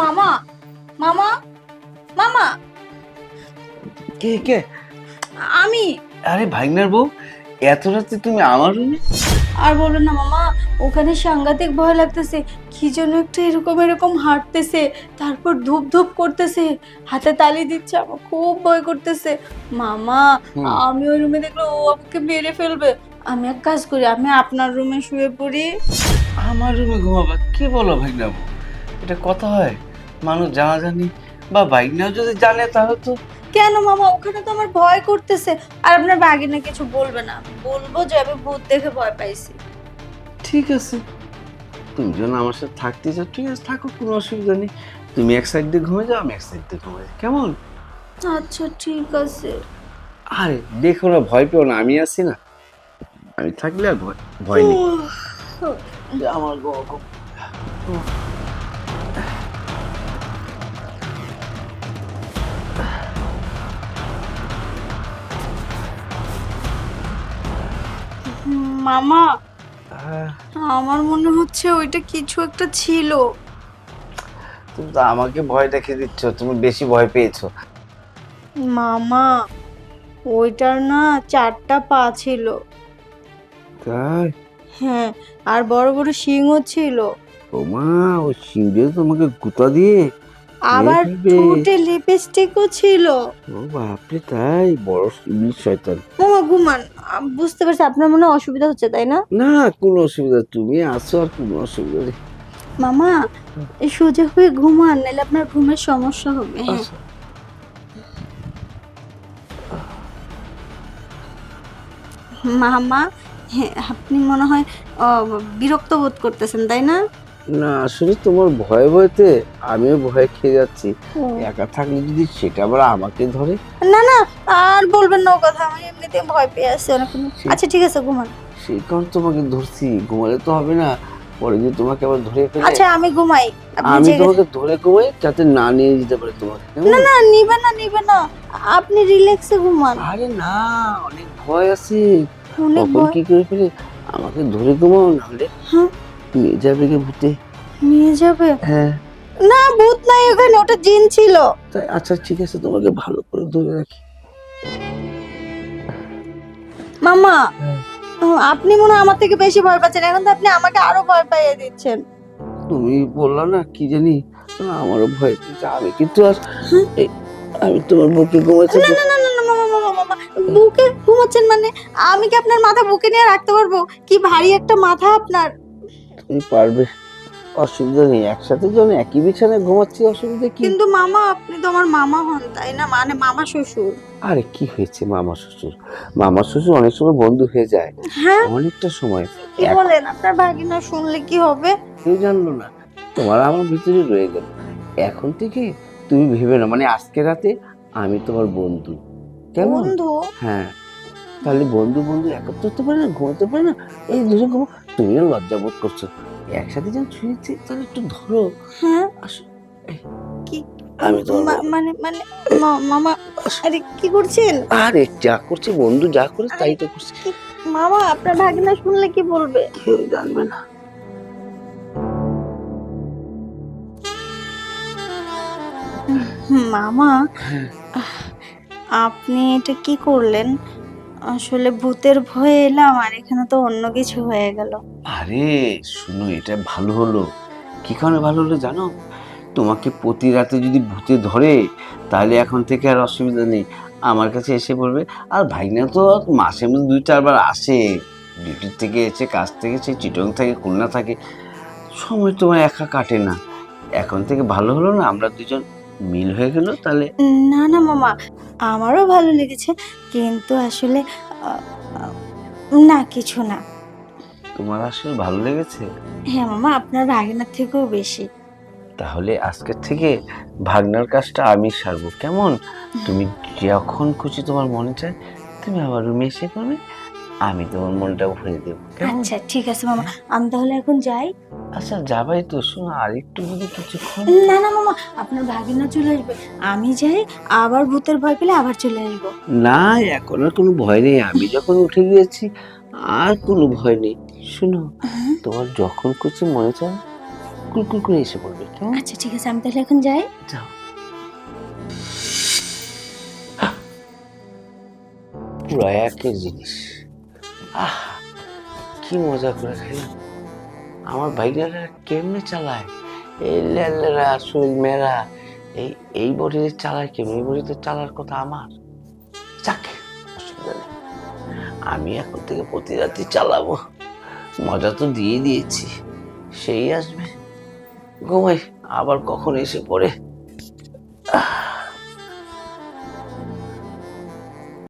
মামা, মামা, মামা, কে কে? আমি। আরে ভাইগনার বউ, এত রাতে তুমি আমার রুমে? আর বলো না মামা, ওখানে সাংঘাতিক ভয় লাগতেছে। কি যেন একটা এরকম এরকম হাঁটতেছে, তারপর ধূপ ধূপ করতেছে, হাতে তালি দিচ্ছে। আমার খুব ভয় করতেছে মামা। আমি ওই রুমে দেখলে ও আমাকে মেরে ফেলবে। আমি এক কাজ করি, আমি আপনার রুমে শুয়ে পড়ি। আমার রুমে ঘুমাবা? কি বলো ভাইগনা বউ, এটা কথা হয়? মানুষ জানাজানি বা ভাইগনাও যদি জানে তাহলে তো। কেন মামা, ওখানে তো আমার ভয় করতেছে। আর আপনার ভাগিনা কিছু বলবে না, বলবো যে আমি ভূত দেখে ভয় পাইছি। ঠিক আছে, তুমি যখন আমার সাথে থাকতে চাও ঠিক আছে, থাকো, কোনো অসুবিধা নেই। তুমি এক সাইড দিয়ে ঘুমিয়ে যাও, আমি এক সাইড দিয়ে ঘুমিয়ে যাই, কেমন? আচ্ছা ঠিক আছে। আরে দেখো না, ভয় পেও না, আমি আছি না। আমি থাকলে আর ভয় ভয় নেই। আমার গো গো। মামা, আহ, আমার মনে হচ্ছে ওইটা কিছু একটা ছিল। তুমি তো আমাকে ভয় দেখিয়ে দিচ্ছ, তুমি বেশি ভয় পেয়েছো। মামা, ওইটার না 4টা পা ছিল। তাই? হ্যাঁ, আর বড় বড় শিংও ছিল। ও মা, ও সিংহে তোমাকে গুতা দিয়ে মেরে আবার ফেলবে? ঠোঁটে লিপস্টিকও ছিল। ও বাপরে, তাই? বড় ইবলিশ শয়তান। মামা ঘুমান। বুঝতে পারছি আপনার মনে হয় অসুবিধা হচ্ছে, তাই না? না, কোনো অসুবিধা, তুমি আছো, আর কোনো অসুবিধা নেই। মামা, এই সোজা হয়ে ঘুমান, নাহলে আপনার ঘুমের সমস্যা হবে। হ্যাঁ আচ্ছা। মামা, হ্যাঁ আপনি মনে হয় বিরক্ত বোধ করতেছেন, তাই না? না, আসলে তোমার ভয়ে ভয়েতে আমিও ভয় খেয়ে যাচ্ছি। ও। একা থাকলে যদি সেটা আবার আমাকে ধরে। না না, আর বলবেন না ও কথা, আমি এমনিতে ভয় পেয়ে আছি অনেকক্ষণ। আচ্ছা ঠিক আছে, ঘুমান। সেই কারণ তোমাকে ধরছি, ঘুমালে তো হবে না, পরে যদি তোমাকে আবার ধরে ফেলে। আচ্ছা আমি ঘুমাই, আপনি আমি জেগে তোমাকে ধরে ঘুমাই যাতে না নিয়ে যেতে পারে তোমাকে, কেমন? না না, নিবে না নিবে না, আপনি রিল্যাক্সে ঘুমান। আরে না, অনেক ভয় আছে, অনেক কখন ভয়। কি করে ফেলে। আমাকে ধরে ঘুমাও, নাহলে হ্যাঁ, নিয়ে যাবে কে ভূতে। নিয়ে যাবে? হ্যাঁ। না, ভূত নাই ওখানে, ওটা জিন ছিল। তাই? আচ্ছা ঠিক আছে, তোমাকে ভালো করে ধরে রাখি। মামা, হ্যাঁ। আপনি মনে হয় আমার থেকে বেশি ভয় পাচ্ছেন, এখন তো আপনি আমাকে আরো ভয় পাইয়ে দিচ্ছেন। তুমি বললা না কি জানি, আমারও ভয় পেয়েছে। আমি কিন্তু আর এই, আমি তোমার বুকে ঘুমাচ্ছি। না না না না না, মামা মামা মামা, বুকে ঘুমাচ্ছেন মানে? আমি কি আপনার মাথা বুকে নিয়ে রাখতে পারবো? কি ভারী একটা মাথা আপনার। তুমি পারবে, অসুবিধা নেই, একসাথে যখন একই বিছানায় ঘুমাচ্ছি, অসুবিধা কি? কিন্তু মামা, আপনি তো আমার মামা হন, তাই না? মানে মামা শ্বশুর। আরে কি হয়েছে, মামা শ্বশুর? মামা শ্বশুর অনেক সময় বন্ধু হয়ে যায়, হ্যাঁ, অনেকটা সময়। কি বলেন? আপনার ভাগিনা শুনলে কি হবে? কেউ জানলো না, তোমার আমার ভিতরে রয়ে গেল। এখন থেকে তুমি ভেবে না, মানে আজকে রাতে আমি তোমার বন্ধু, কেমন? বন্ধু? হ্যাঁ, তাহলে বন্ধু বন্ধু একত্র হতে পারে না, ঘুমাতে পারে না? এই দুজন ঘুমো, তুমিও লজ্জা বোধ করছো, একসাথে যখন শুয়েছি তাহলে একটু ধরো। হ্যাঁ, আসো, এই, কি? আমি তোমার মানে মানে মামা, আরে কি করছেন? আরে যা করছি বন্ধু, যা করে তাই তো করছি। মামা, আপনার ভাগিনা শুনলে কি বলবে? কেউ জানবে না। মামা, হ্যাঁ। আপনি এটা কি করলেন? আসলে ভূতের ভয়ে এলাম, আর এখানে তো অন্য কিছু হয়ে গেল। আরে শুনো, এটা ভালো হলো। কি কারণে ভালো হলো জানো? তোমাকে প্রতি রাতে যদি ভূতে ধরে, তাহলে এখন থেকে আর অসুবিধা নেই, আমার কাছে এসে পড়বে। আর ভাইনা তো মাসে মধ্যে 2-4 বার আসে, ডিউটির থেকে এসে, কাজ থেকে, সে চিটং থাকে, খুলনা থাকে, সময় তোমার একা কাটে না। এখন থেকে ভালো হলো না, আমরা দুজন মিল হয়ে গেল তাহলে। না না মামা, আমারও ভালো লেগেছে, কিন্তু আসলে আহ, আহ, না, কিছু না। তোমার আসলে ভালো লেগেছে? হ্যাঁ মামা, আপনার ভাগিনার থেকেও বেশি। তাহলে আজকের থেকে ভাগনার কাজটা আমি সারবো, কেমন? তুমি যখন খুশি তোমার মনে চায় তুমি আমার রুমে এসে পড়বে, আমি তোমার মনটা ভরে দেবো, কেমন? আচ্ছা ঠিক আছে মামা, আমি তাহলে এখন যাই। আচ্ছা যাবাই তো, শোনো আর একটু যদি কিছুক্ষণ। না না মামা, আপনার ভাগিনা চলে আসবে, আমি যাই, আবার ভূতের ভয় পেলে আবার চলে আসবো। না, এখন আর কোনো ভয় নেই, আমি যখন উঠে গিয়েছি আর কোনো ভয় নেই। শোনো, তোমার যখন খুশি মনে চায় কুলকুল করে এসে পড়বে, কেমন? আচ্ছা ঠিক আছে, আমি তাহলে এখন যাই। যাও। পুরো একই জিনিস। আহ, কি মজা করে খাইলাম। আমার ভাইগারা কেমনে চালায়, এই লেলেরা শৈল মেরা, এই এই বডিতে চালায় কেমন? এই বডিতে চালার কথা আমার। যাক, অসুবিধা নেই, আমি এখন থেকে প্রতি রাতে চালাবো। মজা তো দিয়ে দিয়েছি, সেই আসবে। ঘুমাই, আবার কখন এসে পড়ে